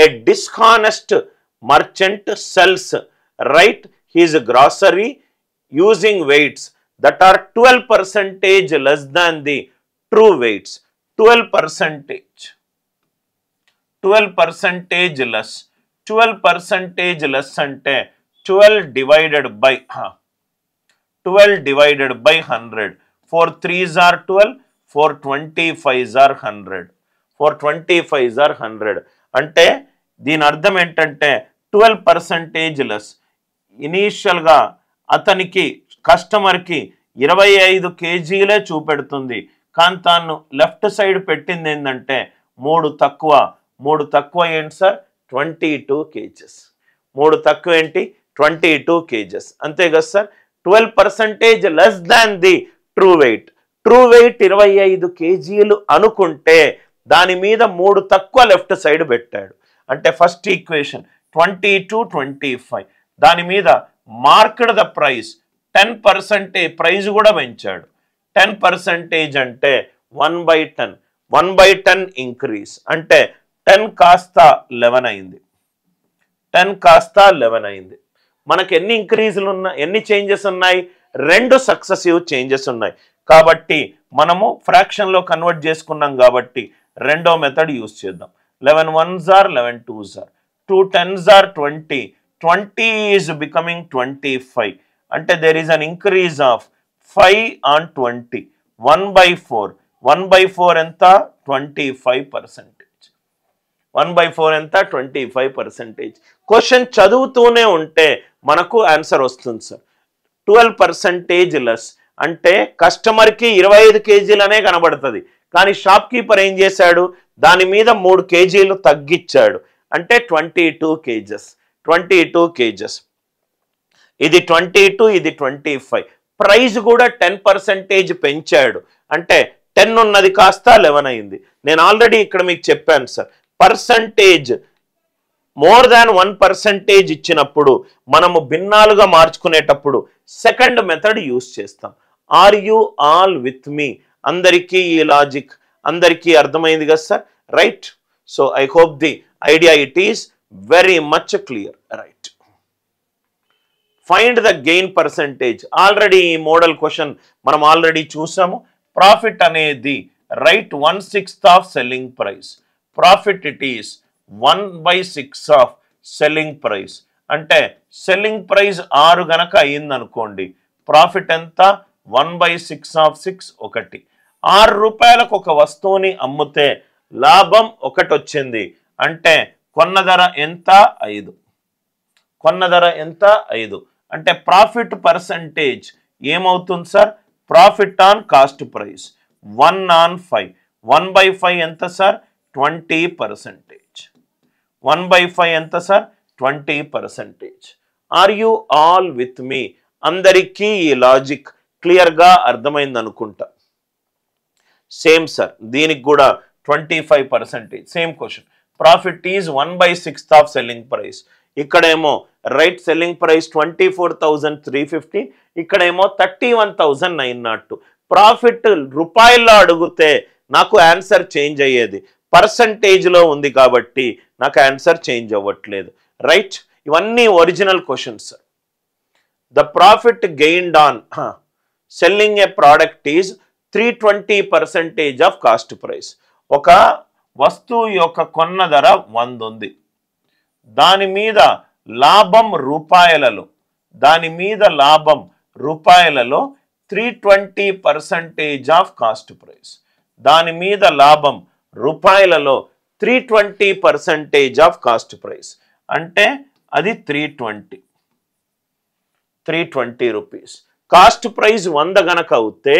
a dishonest merchant sells, right, his grocery using weights that are 12% less than the true weights. 12% less. 12% less అంటే 12 divided by 100. 4 3s are 12, 4 25s are 100. 4 25s are 100. అంటే దీని అర్థం ఏంటంటే 12% less. ఇనీషియల్గా అతనికి కస్టమర్కి 25 kgలే చూపెడుతుంది, కానీ తాను లెఫ్ట్ సైడ్ పెట్టింది ఏంటంటే 3 తక్కువ ఏంటి సార్? 22 kgs. 3 తక్కువ ఏంటి? 22 kgs. అంతే కదా sir? 12% less than the true weight. True weight 25 kgలు అనుకుంటే దాని మీద 3 తక్కువ లెఫ్ట్ సైడ్ పెట్టాడు. అంటే ఫస్ట్ ఈక్వేషన్ 22 25, దాని మీద మార్క్డ్ ద ప్రైస్ 10%, ప్రైస్ కూడా పెంచాడు. 10% అంటే 1/10, 1/10 ఇంక్రీజ్ అంటే 10 కాస్త 11 అయింది. 10 కాస్త 11 అయింది. మనకు ఎన్ని ఇంక్రీజులు ఉన్నాయి, ఎన్ని చేంజెస్ ఉన్నాయి? 2 సక్సెసివ్ చేంజెస్ ఉన్నాయి. కాబట్టి మనము ఫ్రాక్షన్లో కన్వర్ట్ చేసుకున్నాం కాబట్టి రెండో మెథడ్ యూజ్ చేద్దాం. 11 1s are 11 2s are, 2 10s are 20, 20 is becoming 25. అంటే there is an increase of 5 on 20. 1/4. 1/4 ఎంత? 25%. 1/4 ఎంత? 25%. క్వశ్చన్ చదువుతూనే ఉంటే మనకు ఆన్సర్ వస్తుంది సార్. 12% లెస్ అంటే కస్టమర్కి 25 kgలనే కనబడుతుంది, కానీ షాప్ కీపర్ ఏం చేశాడు? దాని మీద 3 kgలు తగ్గించాడు, అంటే 22 kgs. 22 kgs. ఇది 22, ఇది 25. ప్రైస్ కూడా 10% పెంచాడు, అంటే 10 ఉన్నది కాస్త 11 అయింది. నేను ఆల్రెడీ ఇక్కడ మీకు చెప్పాను సార్, పర్సంటేజ్ మోర్ దాన్ 1% ఇచ్చినప్పుడు మనము భిన్నాలుగా మార్చుకునేటప్పుడు సెకండ్ మెథడ్ యూస్ చేస్తాం. Are you all with me? అందరికీ ఈ లాజిక్ అందరికీ అర్థమైంది కదా sir? Right. So I hope the idea it is very much clear. Right. Find the gain percentage. Already ఈ model question మనం ఆల్రెడీ చూసాము. ప్రాఫిట్ అనేది right 1/6 of selling price. Profit it is 1/6 of selling price. అంటే selling price 6 గనక అయిందనుకోండి, profit ఎంత? 1/6 of 6 1. 6 రూపాయలకు ఒక వస్తువుని అమ్మితే లాభం 1 వచ్చింది, అంటే కొన్న ధర ఎంత? 5. కొన్న ధర ఎంత? 5. అంటే ప్రాఫిట్ పర్సంటేజ్ ఏమవుతుంది sir? Profit on cost price 1 on 5. 1/5 ఎంత సార్? 20%. 1/5 ఎంత sir? 20%. Are you all with me? అందరికీ ఈ లాజిక్ క్లియర్గా అర్థమైంది అనుకుంటా. సేమ్ సార్, దీనికి కూడా 25%. Same question. Profit is 1/6 of selling price. ఇక్కడేమో రైట్ సెల్లింగ్ ప్రైస్ 24,350, ఇక్కడేమో 31,902. ప్రాఫిట్ రూపాయల్లో అడిగితే నాకు ఆన్సర్ చేంజ్ అయ్యేది, పర్సంటేజ్లో ఉంది కాబట్టి నాకు ఆన్సర్ చేంజ్ అవ్వట్లేదు. రైట్. ఇవన్నీ original questions. The profit gained on selling A product is 320% of cost price. ఒక వస్తువు యొక్క కొన్న ధర 100 ఉంది, దాని మీద లాభం రూపాయలలో, 320% ఆఫ్ కాస్ట్ ప్రైస్. దాని మీద లాభం రూపాయలలో 320% ఆఫ్ కాస్ట్ ప్రైస్, అంటే అది 320 రూపీస్. కాస్ట్ ప్రైస్ 100 గనక అవుతే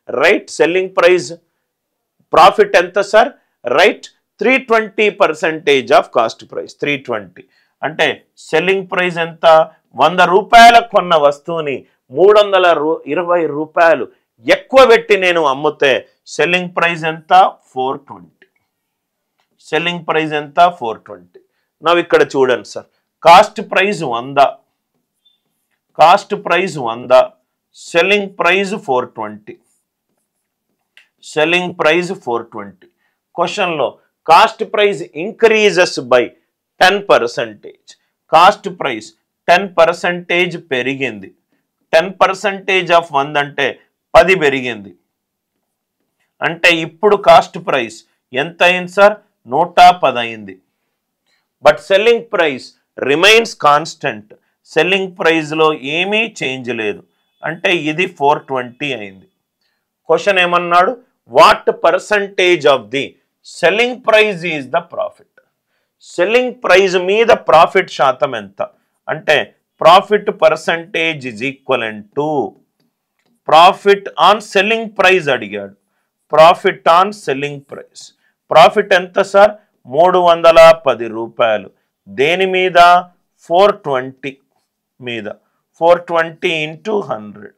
రైట్ సెల్లింగ్ ప్రైస్ ప్రాఫిట్ ఎంత sir? Right 320% of cost price 320. అంటే సెల్లింగ్ ప్రైస్ ఎంత? 100 రూపాయలకు కొన్న వస్తువుని 320 రూపాయలు ఎక్కువ పెట్టి నేను అమ్మితే సెల్లింగ్ ప్రైస్ ఎంత? 420. సెల్లింగ్ ప్రైస్ ఎంత? 420. నవ్వు ఇక్కడ చూడండి sir, cost price 100, cost price 100, selling price 420. Selling price 420. క్వశ్చన్లో cost price increases by 10%. Cost price 10% పెరిగింది. 10% ఆఫ్ 100 అంటే 10 పెరిగింది. అంటే ఇప్పుడు కాస్ట్ ప్రైస్ ఎంత అయింది సార్? 110 అయింది. But selling price remains constant. Selling ప్రైస్లో ఏమీ చేంజ్ లేదు. అంటే ఇది 420 అయింది. క్వశ్చన్ ఏమన్నాడు? What percentage of the selling price is the profit. Selling price మీద ప్రాఫిట్ శాతం ఎంత అంటే profit percentage is equivalent to profit on selling price అడిగాడు. Profit on selling price. Profit ఎంత సార్? 310 రూపాయలు. దేని మీద? 420 మీద. 420 into 100.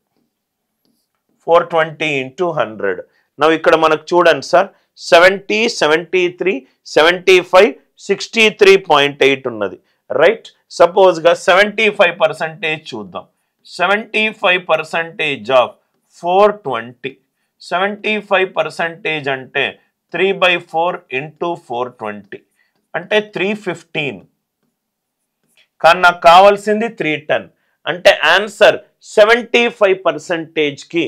420 into 100. నవ్వు ఇక్కడ మనకు చూడండి సార్, 70, 73, 75, 63.8 ఉన్నది. రైట్? సపోజ్గా 75% చూద్దాం. 75% ఆఫ్ 420. 75% అంటే 3/4 into 420 అంటే 315. కానీ నాకు కావాల్సింది 310. అంటే ఆన్సర్ 75%కి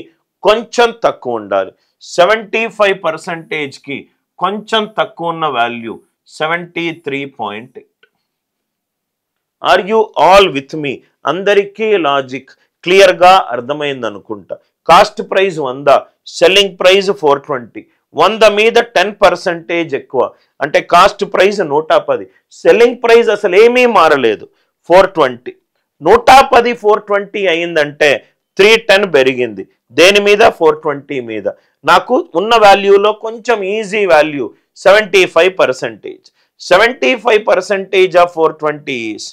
కొంచెం తక్కువ ఉండాలి. 75%కి కొంచెం తక్కువ ఉన్న value 73.8. Are you all with me? అందరికీ లాజిక్ క్లియర్గా అర్థమైంది అనుకుంటా. Cost price 100, selling price 420. 100 మీద 10% ఎక్కువ అంటే కాస్ట్ ప్రైస్ 110. సెల్లింగ్ ప్రైస్ అసలు ఏమీ మారలేదు, 420. 110 420 అయిందంటే 310 పెరిగింది. దేని మీద? 420 మీద. నాకు ఉన్న వాల్యూలో కొంచెం easy value 75%. 75% of 420 is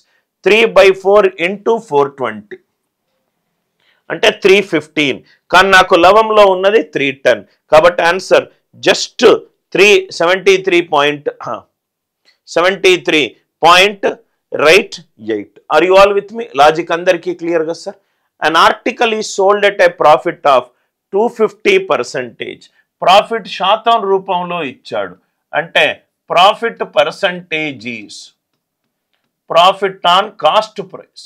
3/4 into 420 అంటే 315. కానీ నాకు లవంలో ఉన్నది 310. కాబట్టి answer just 73.8. Are you all with me? Logic అందరికీ క్లియర్ గా sir? An article is sold at a profit of 250%. Profit శాతం రూపంలో ఇచ్చాడు. అంటే profit percentage is profit on cost price.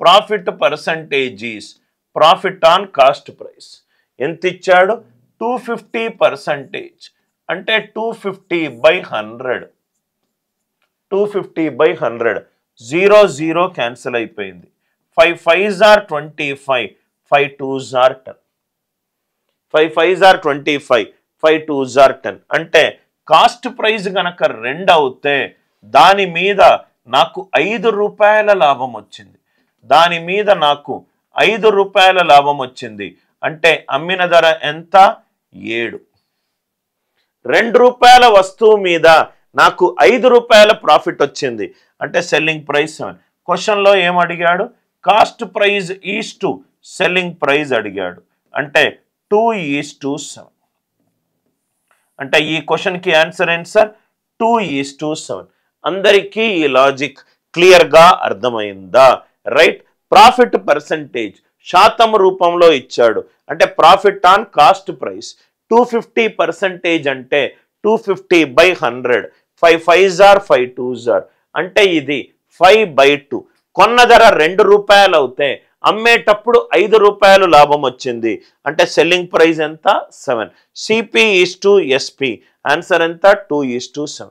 Profit percentage is profit on cost price. ఎంత ఇచ్చాడు? 250%. అంటే 250/100. 250/100. 0 0 cancel అయిపోయింది. 5 5s are 25, 5 2s are 10. 5 5s are 25, 5 2s are 10. అంటే cost price గనక 2 అవుతే దాని మీద నాకు 5 రూపాయల లాభం వచ్చింది. దాని మీద నాకు 5 రూపాయల లాభం వచ్చింది. అంటే అమ్మిన ధర ఎంత? 7. 2 రూపాయల వస్తువు మీద నాకు 5 రూపాయల ప్రాఫిట్ వచ్చింది. అంటే సెల్లింగ్ ప్రైస్ 7. క్వశ్చన్లో ఏం అడిగాడు? Cost price is to selling price అడిగాడు. అంటే 2:7. అంటే ఈ క్వశ్చన్కి ఆన్సర్ ఏంటి సార్? 2:7. అందరికీ ఈ లాజిక్ క్లియర్గా అర్థమైందా? రైట్? ప్రాఫిట్ పర్సంటేజ్ శాతం రూపంలో ఇచ్చాడు. అంటే ప్రాఫిట్ ఆన్ కాస్ట్ ప్రైస్ 250% అంటే 250/100. 5 5s are 5 2s are అంటే ఇది 5/2. కొన్న ధర 2 రూపాయలు అవుతే అమ్మేటప్పుడు 5 రూపాయలు లాభం వచ్చింది. అంటే సెల్లింగ్ ప్రైస్ ఎంత? 7. CP is to SP. Answer ఎంత? 2:7.